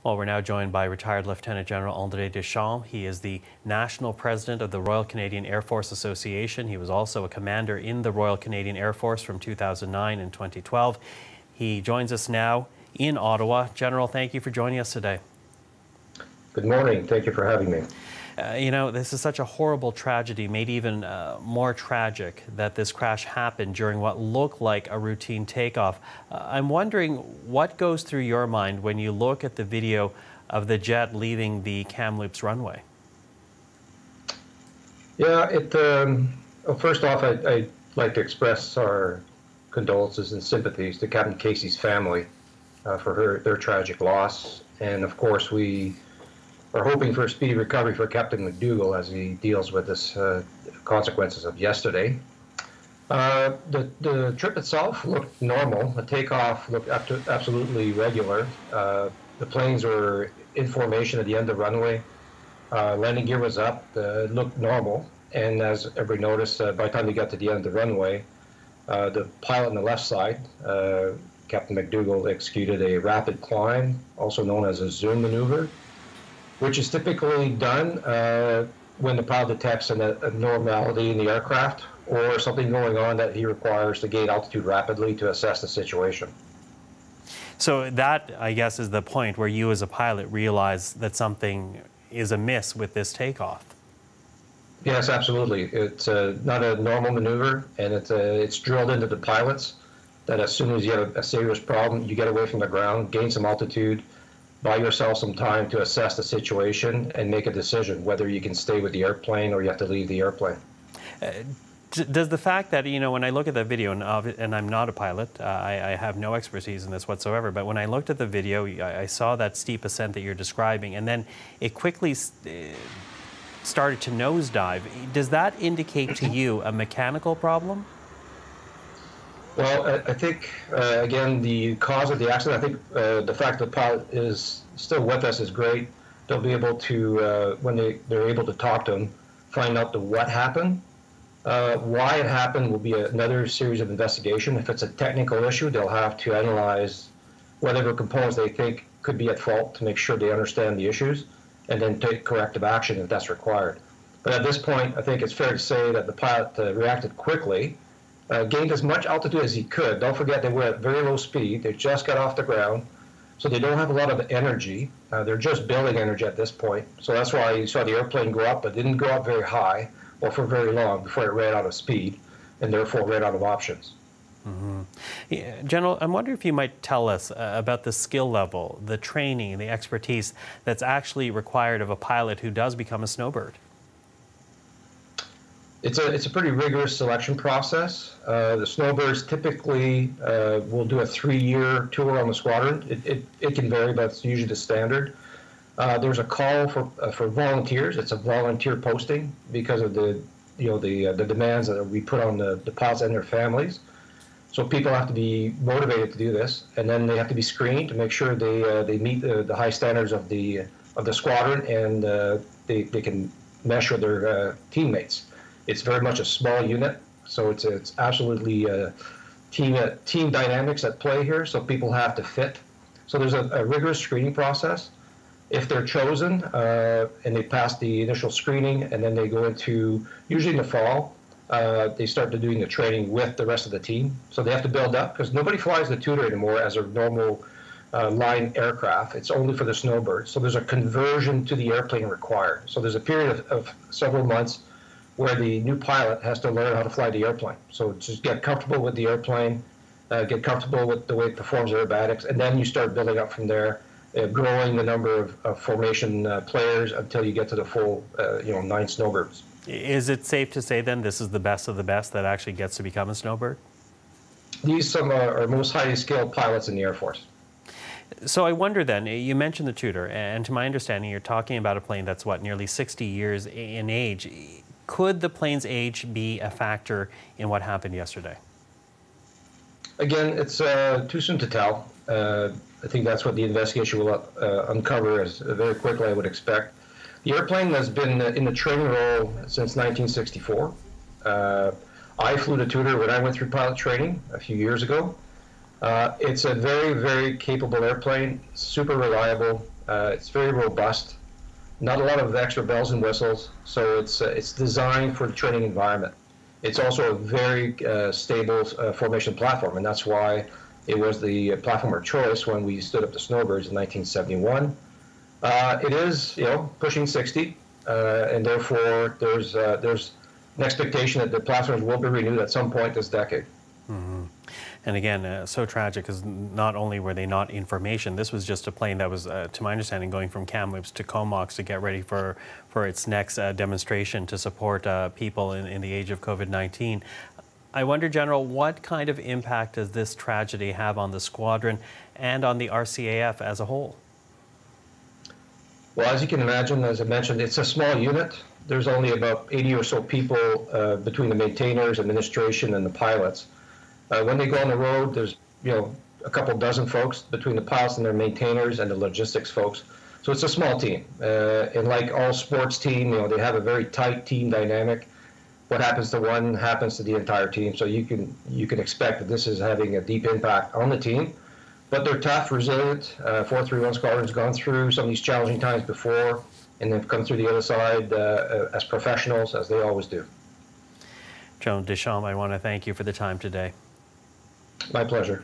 Well, we're now joined by retired Lieutenant General André Deschamps. He is the National President of the Royal Canadian Air Force Association. He was also a commander in the Royal Canadian Air Force from 2009 and 2012. He joins us now in Ottawa. General, thank you for joining us today. Good morning. Thank you for having me. You know, this is such a horrible tragedy, made even more tragic that this crash happened during what looked like a routine takeoff. I'm wondering what goes through your mind when you look at the video of the jet leaving the Kamloops runway? Yeah, well, first off, I'd like to express our condolences and sympathies to Captain Casey's family for their tragic loss. And of course, we are hoping for a speedy recovery for Captain McDougall as he deals with this consequences of yesterday. The trip itself looked normal. The takeoff looked absolutely regular. The planes were in formation at the end of the runway. Landing gear was up. It looked normal. And as everybody noticed, by the time we got to the end of the runway, the pilot on the left side, Captain McDougall, executed a rapid climb, also known as a zoom maneuver, which is typically done when the pilot detects an abnormality in the aircraft or something going on that he requires to gain altitude rapidly to assess the situation. So that, I guess, is the point where you as a pilot realize that something is amiss with this takeoff. Yes, absolutely. It's not a normal maneuver, and it's drilled into the pilots that as soon as you have a serious problem, you get away from the ground, gain some altitude, buy yourself some time to assess the situation and make a decision whether you can stay with the airplane or you have to leave the airplane. Does the fact that, you know, when I look at that video, and I'm not a pilot, I have no expertise in this whatsoever, but when I looked at the video, I saw that steep ascent that you're describing, and then it quickly started to nosedive. Does that indicate to you a mechanical problem? Well, I think, again, the cause of the accident, I think the fact that the pilot is still with us is great. They'll be able to, when they're able to talk to him, find out what happened. Why it happened will be another series of investigation. If it's a technical issue, they'll have to analyze whatever components they think could be at fault to make sure they understand the issues and then take corrective action if that's required. But at this point, I think it's fair to say that the pilot reacted quickly, gained as much altitude as he could. Don't forget they were at very low speed. They just got off the ground, so they don't have a lot of energy. They're just building energy at this point. So that's why you saw the airplane go up, but it didn't go up very high or for very long before it ran out of speed and therefore ran out of options. Mm-hmm. Yeah, General, I'm wondering if you might tell us about the skill level, the training, the expertise that's actually required of a pilot who does become a snowbird. It's a pretty rigorous selection process. The snowbirds typically will do a 3-year tour on the squadron. It can vary, but it's usually the standard. There's a call for volunteers. It's a volunteer posting because of the demands that we put on the pilots and their families. So people have to be motivated to do this, and then they have to be screened to make sure they meet the high standards of the squadron, and they can mesh with their teammates. It's very much a small unit, so it's absolutely team dynamics at play here. So people have to fit. So there's a rigorous screening process. If they're chosen and they pass the initial screening, and then they go into, usually in the fall, they start doing the training with the rest of the team. So they have to build up, because nobody flies the Tudor anymore as a normal line aircraft. It's only for the Snowbird. So there's a conversion to the airplane required. So there's a period of several months where the new pilot has to learn how to fly the airplane. So just get comfortable with the airplane, get comfortable with the way it performs aerobatics, and then you start building up from there, growing the number of formation players until you get to the full 9 snowbirds. Is it safe to say then this is the best of the best that actually gets to become a snowbird? These some are most highly skilled pilots in the Air Force. So I wonder then, you mentioned the Tudor, and to my understanding you're talking about a plane that's what, nearly 60 years in age. Could the plane's age be a factor in what happened yesterday? Again, it's too soon to tell. I think that's what the investigation will uncover very quickly, I would expect. The airplane has been in the training role since 1964. I flew the Tudor when I went through pilot training a few years ago. It's a very, very capable airplane, super reliable. It's very robust. Not a lot of extra bells and whistles, so it's designed for the training environment. It's also a very stable formation platform, and that's why it was the platform of choice when we stood up the Snowbirds in 1971. It is, pushing 60, and therefore there's an expectation that the platforms will be renewed at some point this decade. Mm-hmm. And again, so tragic because not only were they not in formation, this was just a plane that was, to my understanding, going from Kamloops to Comox to get ready for its next demonstration to support people in the age of COVID-19. I wonder, General, what kind of impact does this tragedy have on the squadron and on the RCAF as a whole? Well, as you can imagine, as I mentioned, it's a small unit. There's only about 80 or so people between the maintainers, administration, and the pilots. When they go on the road, there's a couple dozen folks between the pilots and their maintainers and the logistics folks. So it's a small team. And like all sports team, they have a very tight team dynamic. What happens to one happens to the entire team. So you can expect that this is having a deep impact on the team. But they're tough, resilient. 431 Squadron's gone through some of these challenging times before, and they've come through the other side as professionals, as they always do. André Deschamps, I want to thank you for the time today. My pleasure.